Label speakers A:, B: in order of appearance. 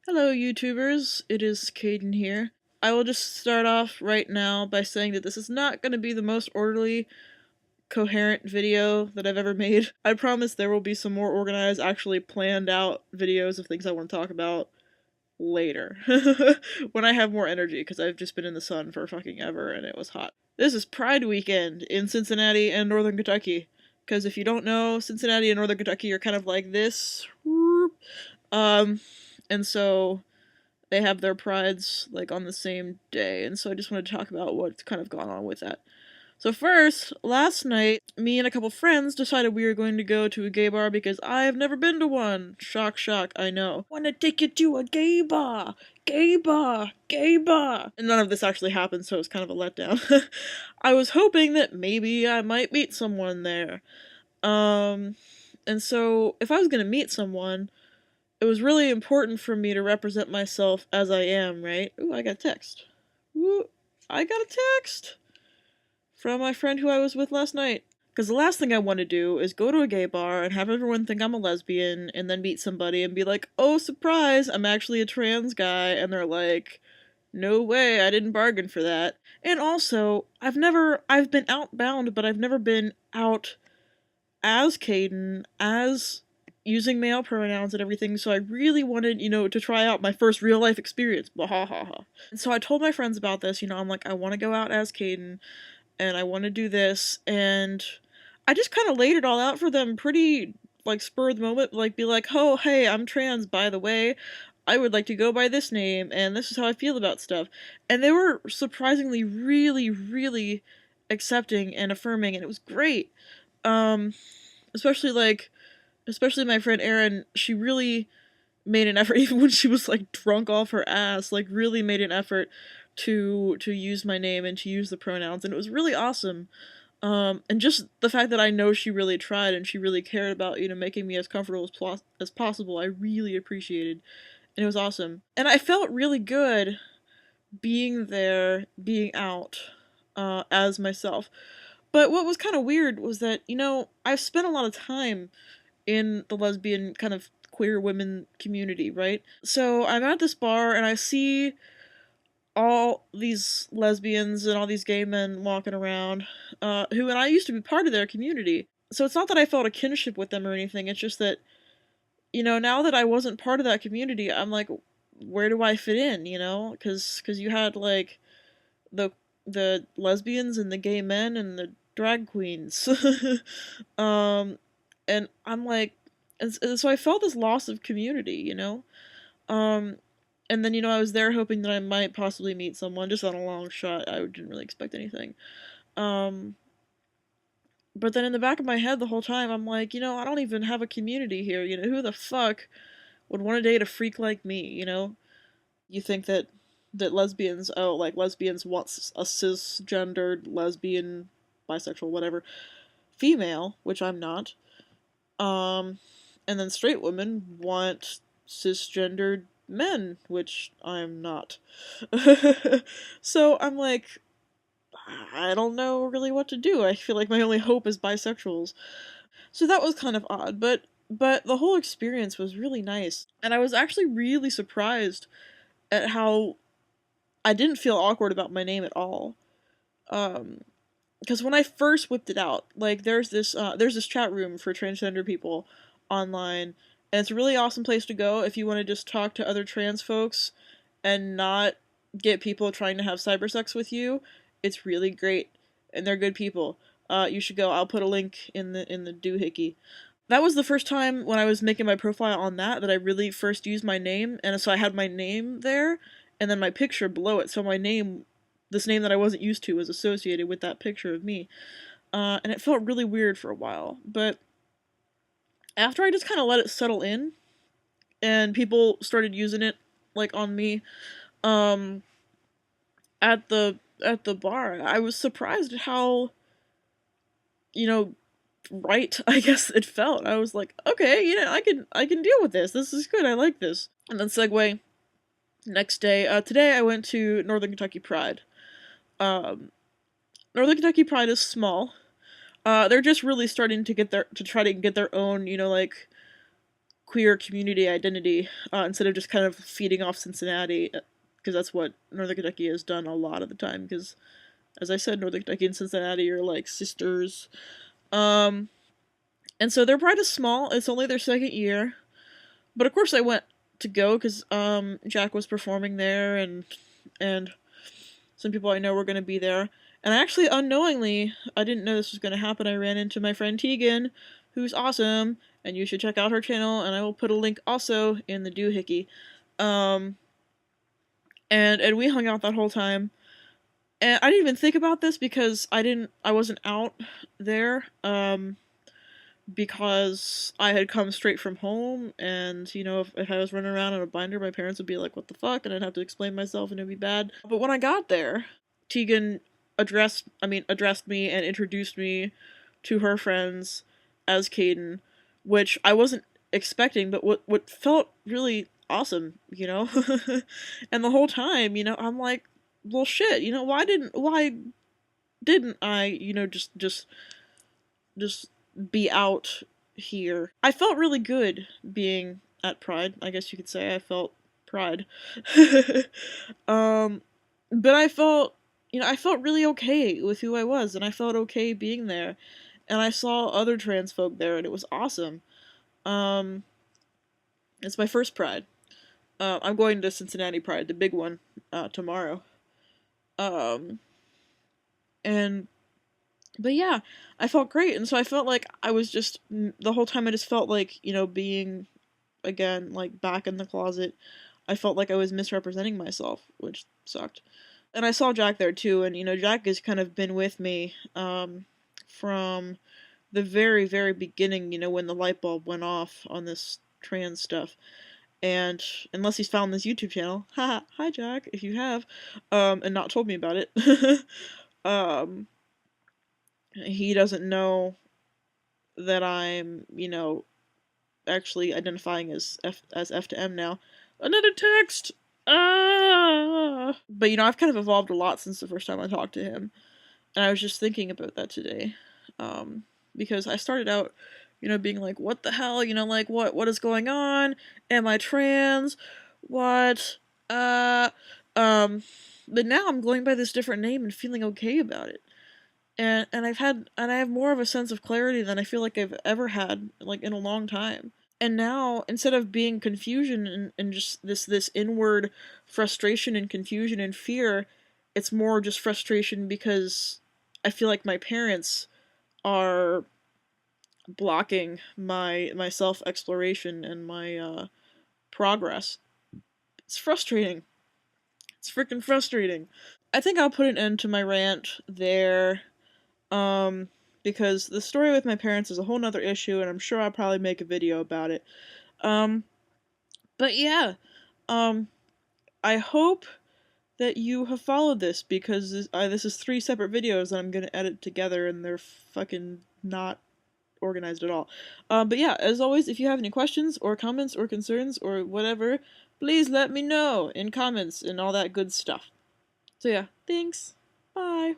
A: Hello YouTubers, it is Kaeden here. I will just start off right now by saying that this is not going to be the most orderly, coherent video that I've ever made. I promise there will be some more organized, actually planned out videos of things I want to talk about later. When I have more energy, because I've just been in the sun for fucking ever and it was hot. This is Pride weekend in Cincinnati and Northern Kentucky. Because if you don't know, Cincinnati and Northern Kentucky are kind of like this. Um, and so they have their prides like on the same day, and so I just wanted to talk about what's kind of gone on with that. So first, last night, me and a couple friends decided we were going to go to a gay bar because I've never been to one. Shock, shock, I know. Wanna take you to a gay bar, gay bar, gay bar. And none of this actually happened, so it was kind of a letdown. I was hoping that maybe I might meet someone there. And so if I was gonna meet someone, it was really important for me to represent myself as I am, right? Ooh, I got a text. Ooh, I got a text from my friend who I was with last night. Because the last thing I want to do is go to a gay bar and have everyone think I'm a lesbian and then meet somebody and be like, oh, surprise, I'm actually a trans guy. And they're like, no way, I didn't bargain for that. And also, I've been outbound, but I've never been out as Kaeden, as using male pronouns and everything, so I really wanted, to try out my first real life experience. Bahahaha. And so I told my friends about this, I'm like, I want to go out as Kaeden, and I want to do this, and I just kind of laid it all out for them pretty, like, spur of the moment, like, be like, oh, hey, I'm trans, by the way. I would like to go by this name, and this is how I feel about stuff. And they were surprisingly really, really accepting and affirming, and it was great. Um, especially, especially my friend Erin, she really made an effort, even when she was like drunk off her ass, like really made an effort to use my name and to use the pronouns, and it was really awesome. And just the fact that I know she really tried and she really cared about, making me as comfortable as possible, I really appreciated. And it was awesome. And I felt really good being there, being out, as myself. But what was kind of weird was that, I've spent a lot of time in the lesbian kind of queer women community, right? So I'm at this bar and I see all these lesbians and all these gay men walking around, who, and I used to be part of their community. So it's not that I felt a kinship with them or anything, it's just that, now that I wasn't part of that community, I'm like, where do I fit in, Because you had, like, the lesbians and the gay men and the drag queens. And I'm like, and so I felt this loss of community, Um, and then, I was there hoping that I might possibly meet someone, just on a long shot. I didn't really expect anything. Um, but then in the back of my head the whole time, I'm like, I don't even have a community here, who the fuck would want to date a freak like me, You think that lesbians, oh, like, lesbians want a cisgendered lesbian, bisexual, whatever, female, which I'm not. And then straight women want cisgendered men, which I'm not. So I'm like, I don't know really what to do. I feel like my only hope is bisexuals. So that was kind of odd, but the whole experience was really nice. And I was actually really surprised at how I didn't feel awkward about my name at all. Because when I first whipped it out, like, there's this chat room for transgender people online, and it's a really awesome place to go if you want to just talk to other trans folks and not get people trying to have cybersex with you. It's really great, and they're good people. You should go. I'll put a link in the doohickey. That was the first time when I was making my profile on that I really first used my name, and so I had my name there, and then my picture below it, so my name, this name that I wasn't used to, was associated with that picture of me. And it felt really weird for a while, but after I just kind of let it settle in, and people started using it, like, on me, um, at the bar, I was surprised at how, right, I guess it felt. I was like, okay, I can deal with this. This is good. I like this. And then segue, next day, today I went to Northern Kentucky Pride. Um, Northern Kentucky Pride is small. They're just really starting to try to get their own, like, queer community identity, instead of just kind of feeding off Cincinnati, because that's what Northern Kentucky has done a lot of the time, because, as I said, Northern Kentucky and Cincinnati are like sisters. And so their Pride is small, it's only their second year, but of course I went to go, because Jack was performing there, and some people I know were going to be there. And I actually, unknowingly, I didn't know this was going to happen, I ran into my friend Tegan, who's awesome, and you should check out her channel, and I will put a link also in the doohickey. And we hung out that whole time. And I didn't even think about this because I wasn't out there, because I had come straight from home, and, you know, if I was running around in a binder, my parents would be like, what the fuck, and I'd have to explain myself, and it'd be bad. But when I got there, Tegan addressed me and introduced me to her friends as Kaeden, which I wasn't expecting, but what felt really awesome, you know? And the whole time, you know, I'm like, well, shit, you know, why didn't I, you know, just be out here? I felt really good being at Pride, I guess you could say. I felt pride. But I felt, you know, I felt really okay with who I was, and I felt okay being there. And I saw other trans folk there, and it was awesome. It's my first Pride. I'm going to Cincinnati Pride, the big one, tomorrow. And but yeah, I felt great, and so I felt like I was just, the whole time I just felt like, you know, being, again, like, back in the closet, I felt like I was misrepresenting myself, which sucked. And I saw Jack there too, and, you know, Jack has kind of been with me, from the very, very beginning, you know, when the light bulb went off on this trans stuff. And unless he's found this YouTube channel, haha, hi Jack, if you have, and not told me about it, he doesn't know that I'm, you know, actually identifying as F to M now. Another text! Ah! But, you know, I've kind of evolved a lot since the first time I talked to him. And I was just thinking about that today. Because I started out, you know, being like, what the hell? You know, like, what is going on? Am I trans? What? But now I'm going by this different name and feeling okay about it. And I have more of a sense of clarity than I feel like I've ever had, like, in a long time. And now, instead of being confusion and just this inward frustration and confusion and fear, it's more just frustration because I feel like my parents are blocking my self-exploration and my progress. It's frustrating. It's freaking frustrating. I think I'll put an end to my rant there. Because the story with my parents is a whole nother issue, and I'm sure I'll probably make a video about it. But yeah, I hope that you have followed this, because this is 3 separate videos that I'm gonna edit together, and they're fucking not organized at all. But yeah, as always, if you have any questions, or comments, or concerns, or whatever, please let me know in comments, and all that good stuff. So yeah, thanks, bye!